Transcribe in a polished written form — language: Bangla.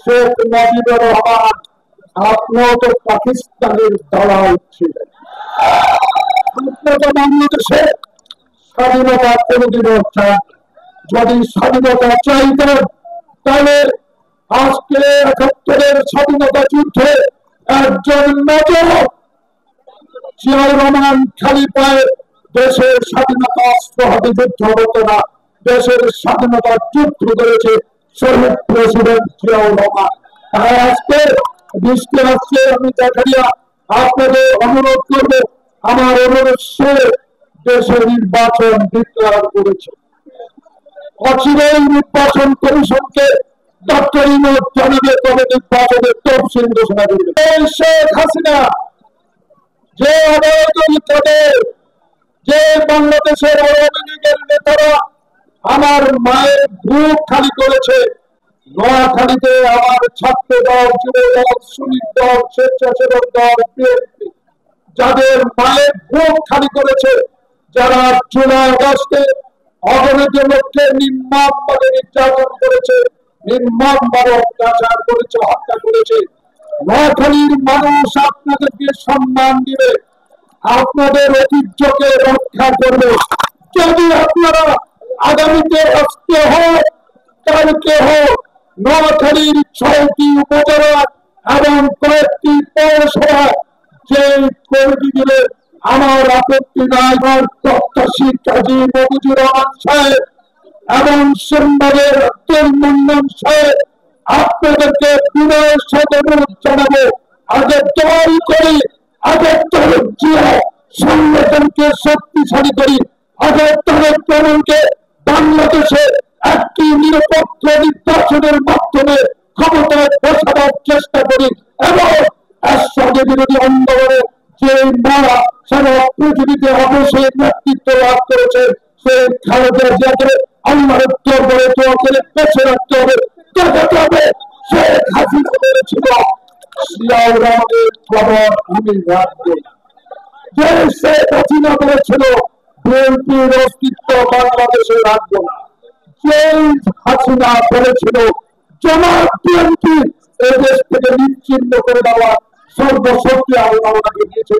শেখ মুজিবুর রহমান আপনিও তো পাকিস্তানের দালাল ছিলেন। আপনারা তো বাংলাদেশে স্বাধীনতা কোনদিনও চান। যদি স্বাধীনতা চাইতেন তাহলে আজকে ৭১-এর স্বাধীনতা যুদ্ধে একজন নজর জিয়াউর রহমান খালি পায়ে দেশের স্বাধীনতা অস্ত্র হাতে যুদ্ধ হতো না, দেশের স্বাধীনতার যুদ্ধ করেছে শহীদ প্রেসিডেন্ট জিয়াউর রহমান। আজকে বৃষ্টি আসছে, আমি দেখাইয়া আপনাদের অনুরোধ করব, আমার অনুরোধ শুনে দেশে নির্বাচন ডিক্লেয়ার করেছে। অচিরেই নির্বাচন কমিশনকে ডক্টর ইউনূস জানাবে কবে নির্বাচনের তফসিল ঘোষণা করবে। শেখ হাসিনা যে অবৈধ নেতাদের, যে বাংলাদেশের আওয়ামী লীগের নেতারা আমার মায়ের বুক খালি করেছে, নোয়াখালীতে আমার ছাত্র দল, যুব দল, শ্রমিক দল, স্বেচ্ছাসেবক দল, বিএনপি যাদের মায়ের বুক খালি করেছে, যারা জুলাই আগস্টে অগণিত লোককে নির্মমভাবে নির্যাতন করেছে, নির্মমভাবে অত্যাচার করেছে, হত্যা করেছে, নোয়াখালীর মানুষ আপনাদেরকে সম্মান দিবে, আপনাদের ঐতিহ্যকে রক্ষা করবে। যদি আপনারা আগামীতে আজকে হোক কালকে হোক নোয়াখালীর ৬টি উপজেলা এবং কয়েকটি পৌরসভা যে কর্মী দিলে আমার আপত্তি নাই। আমার প্রত্যাশী কাজী মফিজুর রহমান সাহেব এবং সিংবাদের আব্দুল মান্নান সাহেব আপনাদেরকে বিনয়ের সাথে অনুরোধ জানাবো, আগে দল করি, আগে তারেক জিয়া সংগঠনকে শক্তিশালী করি, আগে তারেক রহমানকে বাংলাদেশে একটি নিরপেক্ষ নির্বাচনের মাধ্যমে ক্ষমতায় বসাবার চেষ্টা করি এবং এরশাদের বিরোধী আন্দোলনে যে মারা সারা পৃথিবীতে অবশ্যই নেতৃত্ব লাভ করেছে সেই খালেদা জিয়াকে আল্লাহর দরবারে দোয়া করে বেঁচে রাখতে হবে। দেখাতে হবে শেখ হাসিনা বলেছিল জিয়াউর রহমানের খবর আমি রাখবো, যে শেখ হাসিনা বলেছিল বিএনপির অস্তিত্ব বাংলাদেশে রাখবো না, যে হাসিনা বলেছিল জামাত বিএনপি এই দেশ থেকে নিশ্চিহ্ন করে দেওয়া সর্বশক্তি আল্লাহ দিয়েছে।